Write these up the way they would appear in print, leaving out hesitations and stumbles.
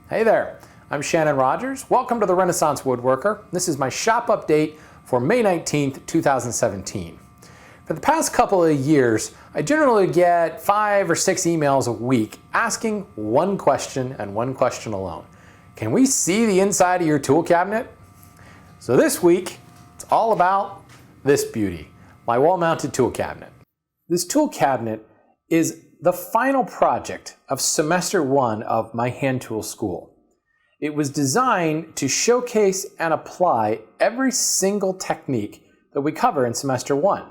Hey there, I'm Shannon Rogers. Welcome to the Renaissance Woodworker. This is my shop update for May 19th, 2017. For the past couple of years, I generally get 5 or 6 emails a week asking one question and one question alone. Can we see the inside of your tool cabinet? So this week, it's all about this beauty, my wall-mounted tool cabinet. This tool cabinet is the final project of semester 1 of my hand tool school. It was designed to showcase and apply every single technique that we cover in semester 1.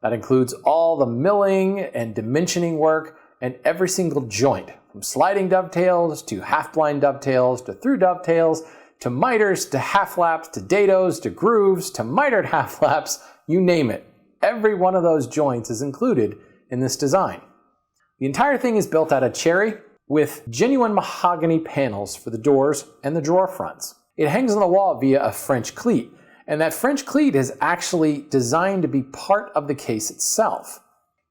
That includes all the milling and dimensioning work and every single joint, from sliding dovetails to half-blind dovetails to through dovetails to miters to half-laps to dados to grooves to mitered half-laps, you name it. Every one of those joints is included in this design. The entire thing is built out of cherry with genuine mahogany panels for the doors and the drawer fronts. It hangs on the wall via a French cleat, and that French cleat is actually designed to be part of the case itself.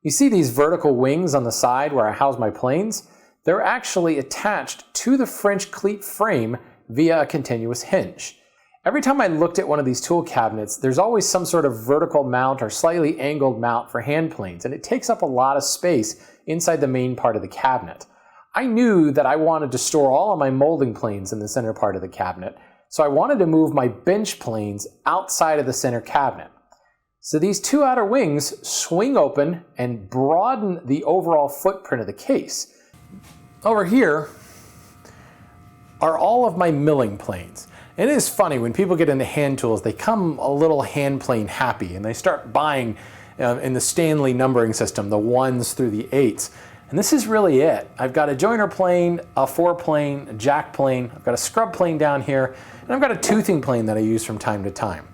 You see these vertical wings on the side where I house my planes? They're actually attached to the French cleat frame via a continuous hinge. Every time I looked at one of these tool cabinets, there's always some sort of vertical mount or slightly angled mount for hand planes, and it takes up a lot of space inside the main part of the cabinet. I knew that I wanted to store all of my molding planes in the center part of the cabinet, so I wanted to move my bench planes outside of the center cabinet. So these 2 outer wings swing open and broaden the overall footprint of the case. Over here are all of my milling planes. And it is funny, when people get into hand tools, they come a little hand plane happy and they start buying in the Stanley numbering system, the 1s through the 8s. And this is really it. I've got a joiner plane, a 4-plane, a jack plane, I've got a scrub plane down here, and I've got a toothing plane that I use from time to time.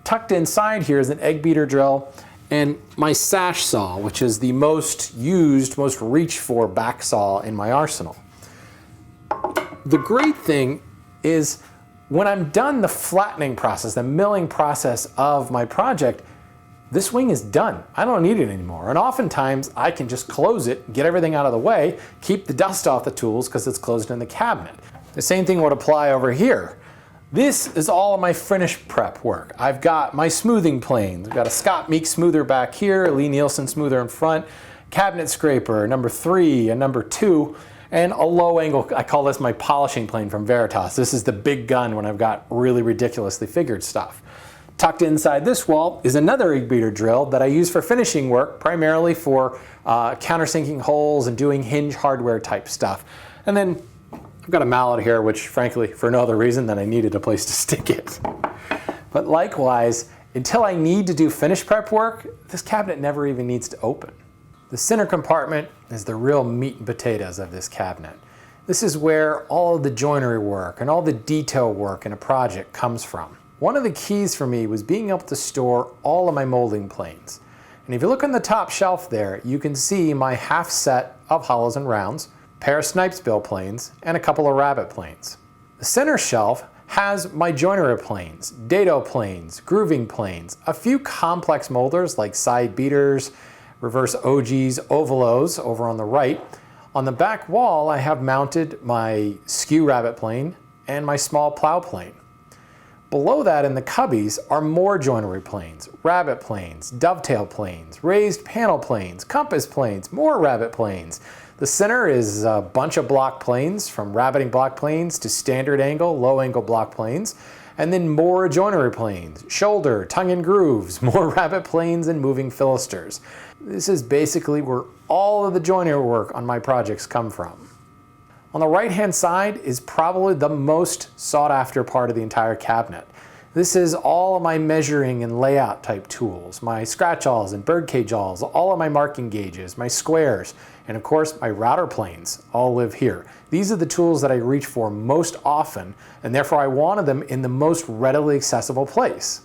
Tucked inside here is an egg beater drill and my sash saw, which is the most used, most reached for back saw in my arsenal. The great thing is when I'm done the flattening process, the milling process of my project, this wing is done. I don't need it anymore. And oftentimes I can just close it, get everything out of the way, keep the dust off the tools because it's closed in the cabinet. The same thing would apply over here. This is all of my finish prep work. I've got my smoothing planes. I've got a Scott Meek smoother back here, a Lee Nielsen smoother in front, cabinet scraper, number 3 and number 2, and a low angle, I call this my polishing plane from Veritas. This is the big gun when I've got really ridiculously figured stuff. Tucked inside this wall is another egg beater drill that I use for finishing work, primarily for countersinking holes and doing hinge hardware type stuff. And then I've got a mallet here, which frankly, for no other reason than I needed a place to stick it. But likewise, until I need to do finish prep work, this cabinet never even needs to open. The center compartment is the real meat and potatoes of this cabinet. This is where all of the joinery work and all the detail work in a project comes from. One of the keys for me was being able to store all of my molding planes. And if you look on the top shelf there, you can see my half set of hollows and rounds, pair of snipes bill planes, and a couple of rabbet planes. The center shelf has my joinery planes, dado planes, grooving planes, a few complex molders like side beaters, reverse OGs, ovalos over on the right. On the back wall, I have mounted my skew rabbet plane and my small plow plane. Below that in the cubbies are more joinery planes, rabbet planes, dovetail planes, raised panel planes, compass planes, more rabbet planes. The center is a bunch of block planes, from rabbeting block planes to standard angle, low angle block planes, and then more joinery planes, shoulder, tongue and grooves, more rabbet planes and moving filisters. This is basically where all of the joinery work on my projects come from. On the right-hand side is probably the most sought-after part of the entire cabinet. This is all of my measuring and layout type tools, my scratch awls and birdcage awls, all of my marking gauges, my squares, and of course my router planes all live here. These are the tools that I reach for most often, and therefore I wanted them in the most readily accessible place.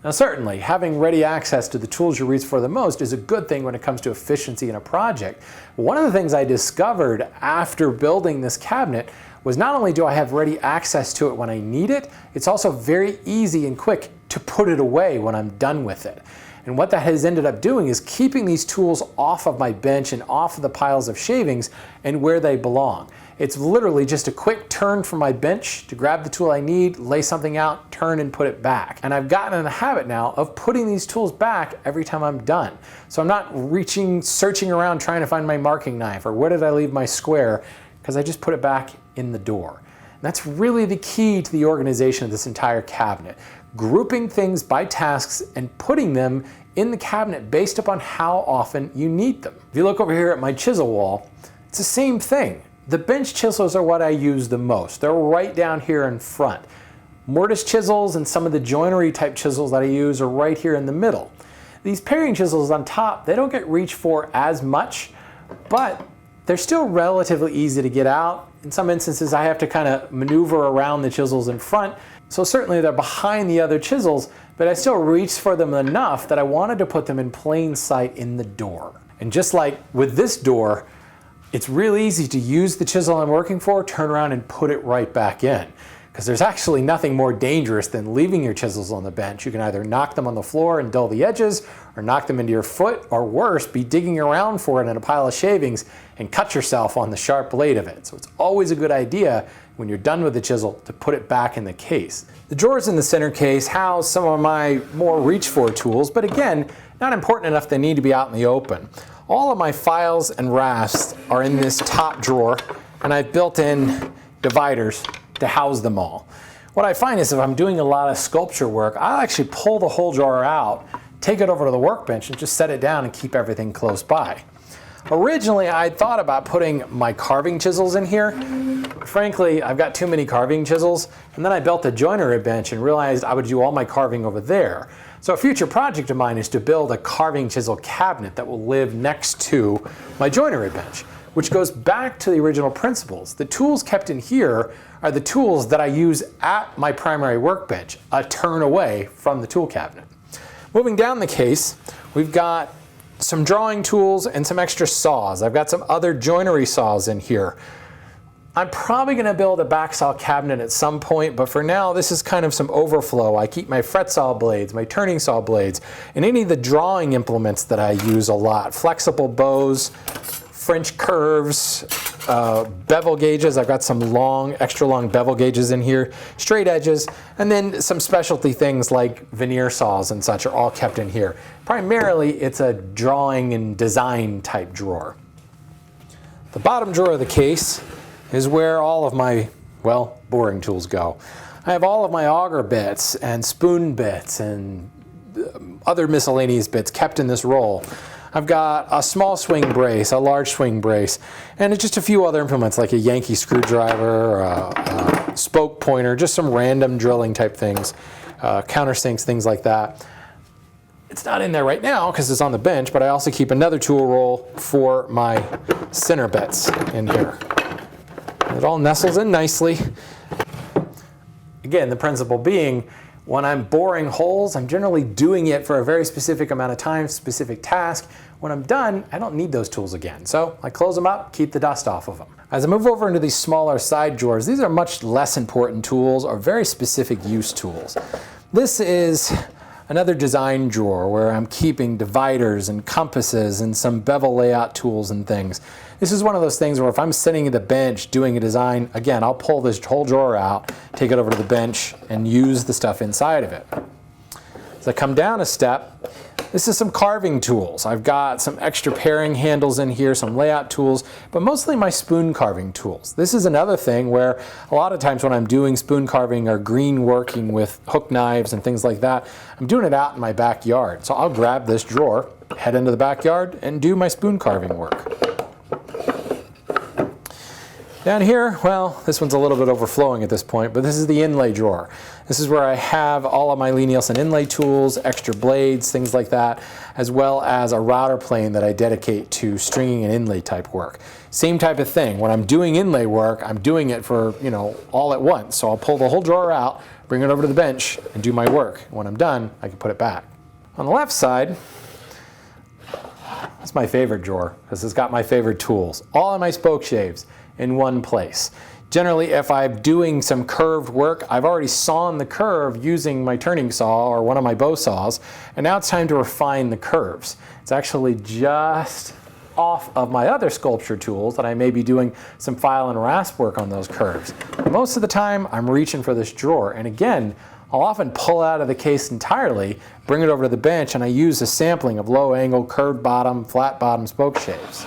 Now certainly, having ready access to the tools you reach for the most is a good thing when it comes to efficiency in a project. One of the things I discovered after building this cabinet was not only do I have ready access to it when I need it, it's also very easy and quick to put it away when I'm done with it. And what that has ended up doing is keeping these tools off of my bench and off of the piles of shavings and where they belong. It's literally just a quick turn from my bench to grab the tool I need, lay something out, turn and put it back. And I've gotten in the habit now of putting these tools back every time I'm done. So I'm not searching around trying to find my marking knife or where did I leave my square, because I just put it back in the door. And that's really the key to the organization of this entire cabinet. Grouping things by tasks and putting them in the cabinet based upon how often you need them. If you look over here at my chisel wall, it's the same thing. The bench chisels are what I use the most. They're right down here in front. Mortise chisels and some of the joinery type chisels that I use are right here in the middle. These paring chisels on top, they don't get reached for as much, but they're still relatively easy to get out. In some instances, I have to kind of maneuver around the chisels in front. So certainly they're behind the other chisels, but I still reached for them enough that I wanted to put them in plain sight in the door. And just like with this door, it's real easy to use the chisel I'm working for, turn around and put it right back in. Because there's actually nothing more dangerous than leaving your chisels on the bench. You can either knock them on the floor and dull the edges, or knock them into your foot, or worse, be digging around for it in a pile of shavings and cut yourself on the sharp blade of it. So it's always a good idea when you're done with the chisel to put it back in the case. The drawers in the center case house some of my more reach for tools, but again, not important enough they need to be out in the open. All of my files and rasps are in this top drawer, and I've built in dividers to house them all. What I find is if I'm doing a lot of sculpture work, I'll actually pull the whole drawer out, take it over to the workbench, and just set it down and keep everything close by. Originally, I thought about putting my carving chisels in here. Frankly, I've got too many carving chisels, and then I built a joinery bench and realized I would do all my carving over there. So a future project of mine is to build a carving chisel cabinet that will live next to my joinery bench, which goes back to the original principles. The tools kept in here are the tools that I use at my primary workbench, a turn away from the tool cabinet. Moving down the case, we've got some drawing tools and some extra saws. I've got some other joinery saws in here. I'm probably going to build a back saw cabinet at some point, but for now this is kind of some overflow. I keep my fret saw blades, my turning saw blades, and any of the drawing implements that I use a lot. Flexible bows, French curves, bevel gauges. I've got some extra long bevel gauges in here, straight edges, and then some specialty things like veneer saws and such are all kept in here. Primarily it's a drawing and design type drawer. The bottom drawer of the case is where all of my, well, boring tools go. I have all of my auger bits and spoon bits and other miscellaneous bits kept in this roll. I've got a small swing brace, a large swing brace, and just a few other implements like a Yankee screwdriver, a spoke pointer, just some random drilling type things, countersinks, things like that. It's not in there right now because it's on the bench, but I also keep another tool roll for my center bits in here. It all nestles in nicely. Again, the principle being, when I'm boring holes, I'm generally doing it for a very specific amount of time, specific task. When I'm done, I don't need those tools again. So I close them up, keep the dust off of them. As I move over into these smaller side drawers, these are much less important tools or very specific use tools. This is another design drawer where I'm keeping dividers and compasses and some bevel layout tools and things. This is one of those things where if I'm sitting at the bench doing a design, again, I'll pull this whole drawer out, take it over to the bench, and use the stuff inside of it. As I come down a step, this is some carving tools. I've got some extra paring handles in here, some layout tools, but mostly my spoon carving tools. This is another thing where a lot of times when I'm doing spoon carving or green working with hook knives and things like that, I'm doing it out in my backyard. So I'll grab this drawer, head into the backyard, and do my spoon carving work. Down here, well, this one's a little bit overflowing at this point, but this is the inlay drawer. This is where I have all of my Lie-Nielsen inlay tools, extra blades, things like that, as well as a router plane that I dedicate to stringing and inlay type work. Same type of thing. When I'm doing inlay work, I'm doing it for, all at once. So I'll pull the whole drawer out, bring it over to the bench, and do my work. When I'm done, I can put it back. On the left side, it's my favorite drawer because it's got my favorite tools. All of my spoke shaves in one place. Generally, if I'm doing some curved work, I've already sawn the curve using my turning saw or one of my bow saws, and now it's time to refine the curves. It's actually just off of my other sculpture tools that I may be doing some file and rasp work on those curves. Most of the time, I'm reaching for this drawer, and again, I'll often pull it out of the case entirely, bring it over to the bench, and I use a sampling of low angle, curved bottom, flat bottom spoke shaves.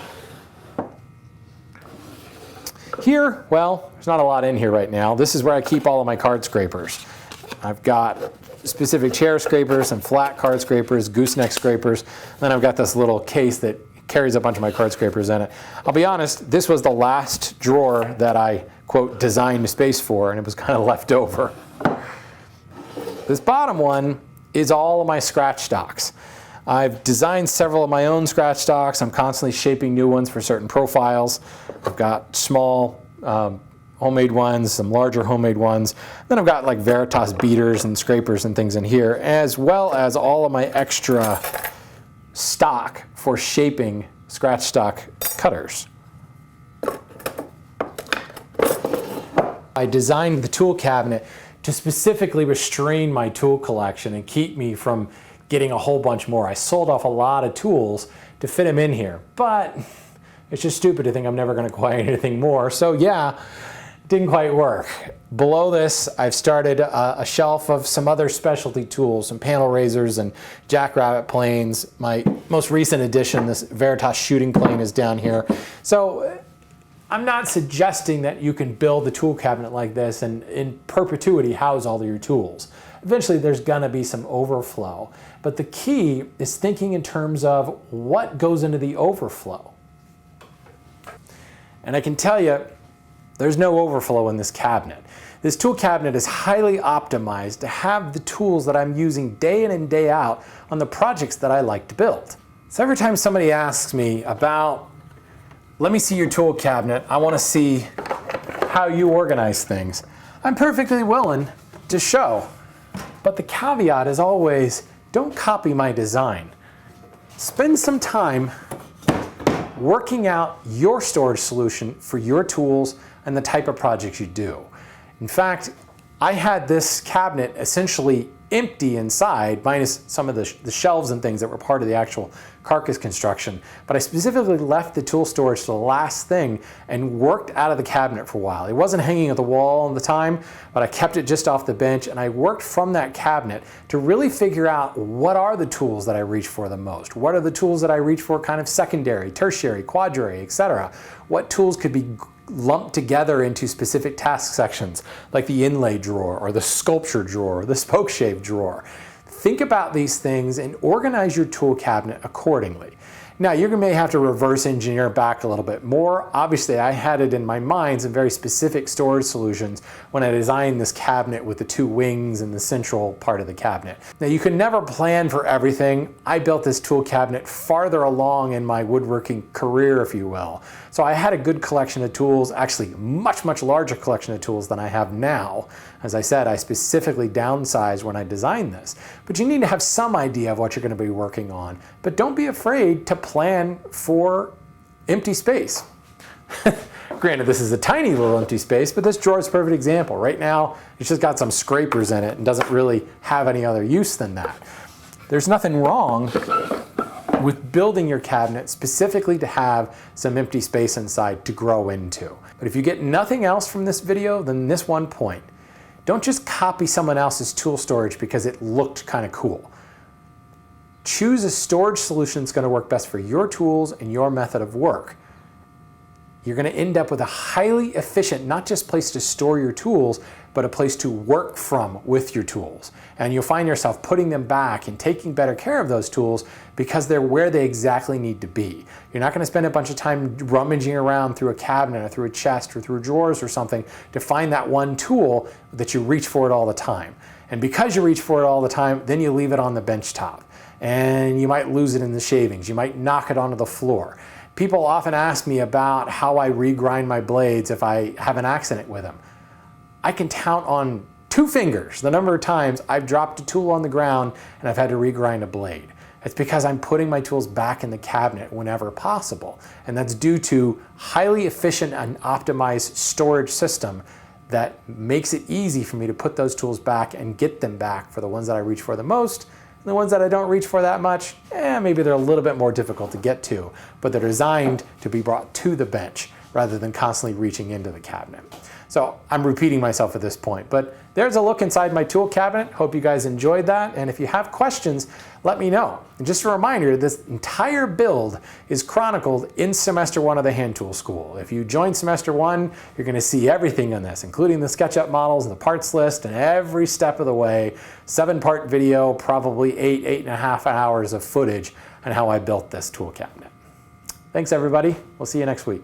Here, well, there's not a lot in here right now. This is where I keep all of my card scrapers. I've got specific chair scrapers and flat card scrapers, gooseneck scrapers. Then I've got this little case that carries a bunch of my card scrapers in it. I'll be honest, this was the last drawer that I, quote, designed space for, and it was kind of left over. This bottom one is all of my scratch stocks. I've designed several of my own scratch stocks. I'm constantly shaping new ones for certain profiles. I've got small homemade ones, some larger homemade ones. Then I've got like Veritas beaters and scrapers and things in here, as well as all of my extra stock for shaping scratch stock cutters. I designed the tool cabinet to specifically restrain my tool collection and keep me from getting a whole bunch more. I sold off a lot of tools to fit them in here, but it's just stupid to think I'm never going to acquire anything more. So yeah, didn't quite work. Below this, I've started a shelf of some other specialty tools, some panel razors and jackrabbit planes. My most recent addition, this Veritas shooting plane, is down here. So I'm not suggesting that you can build a tool cabinet like this and in perpetuity house all of your tools. Eventually there's gonna be some overflow, but the key is thinking in terms of what goes into the overflow. And I can tell you, there's no overflow in this cabinet. This tool cabinet is highly optimized to have the tools that I'm using day in and day out on the projects that I like to build. So every time somebody asks me about, let me see your tool cabinet, I want to see how you organize things, I'm perfectly willing to show. But the caveat is always, don't copy my design. Spend some time working out your storage solution for your tools and the type of projects you do. In fact, I had this cabinet essentially empty inside, minus some of the shelves and things that were part of the actual carcass construction. But I specifically left the tool storage to the last thing and worked out of the cabinet for a while. It wasn't hanging at the wall all the time, but I kept it just off the bench, and I worked from that cabinet to really figure out what are the tools that I reach for the most. What are the tools that I reach for kind of secondary, tertiary, quaternary, etc. What tools could be lumped together into specific task sections, like the inlay drawer or the sculpture drawer or the spoke shave drawer. Think about these things and organize your tool cabinet accordingly. Now, you may have to reverse engineer back a little bit more. Obviously, I had it in my mind some very specific storage solutions when I designed this cabinet with the two wings and the central part of the cabinet. Now, you can never plan for everything. I built this tool cabinet farther along in my woodworking career, if you will. So I had a good collection of tools, actually much, much larger collection of tools than I have now. As I said, I specifically downsized when I designed this. But you need to have some idea of what you're going to be working on. But don't be afraid to plan for empty space. Granted, this is a tiny little empty space, but this drawer is a perfect example. Right now, it's just got some scrapers in it and doesn't really have any other use than that. There's nothing wrong with building your cabinet specifically to have some empty space inside to grow into. But if you get nothing else from this video, then this one point. Don't just copy someone else's tool storage because it looked kind of cool. Choose a storage solution that's going to work best for your tools and your method of work. You're going to end up with a highly efficient, not just place to store your tools, but a place to work from with your tools. And you'll find yourself putting them back and taking better care of those tools because they're where they exactly need to be. You're not going to spend a bunch of time rummaging around through a cabinet or through a chest or through drawers or something to find that one tool that you reach for it all the time. And because you reach for it all the time, then you leave it on the bench top. And you might lose it in the shavings. You might knock it onto the floor. People often ask me about how I regrind my blades if I have an accident with them. I can count on 2 fingers the number of times I've dropped a tool on the ground and I've had to regrind a blade. It's because I'm putting my tools back in the cabinet whenever possible. And that's due to highly efficient and optimized storage system that makes it easy for me to put those tools back and get them back for the ones that I reach for the most. And the ones that I don't reach for that much, maybe they're a little bit more difficult to get to, but they're designed to be brought to the bench rather than constantly reaching into the cabinet. So I'm repeating myself at this point, but there's a look inside my tool cabinet. Hope you guys enjoyed that. And if you have questions, let me know. And just a reminder, this entire build is chronicled in semester 1 of the hand tool school. If you join semester 1, you're going to see everything in this, including the SketchUp models and the parts list and every step of the way. 7-part video, probably 8.5 hours of footage on how I built this tool cabinet. Thanks everybody. We'll see you next week.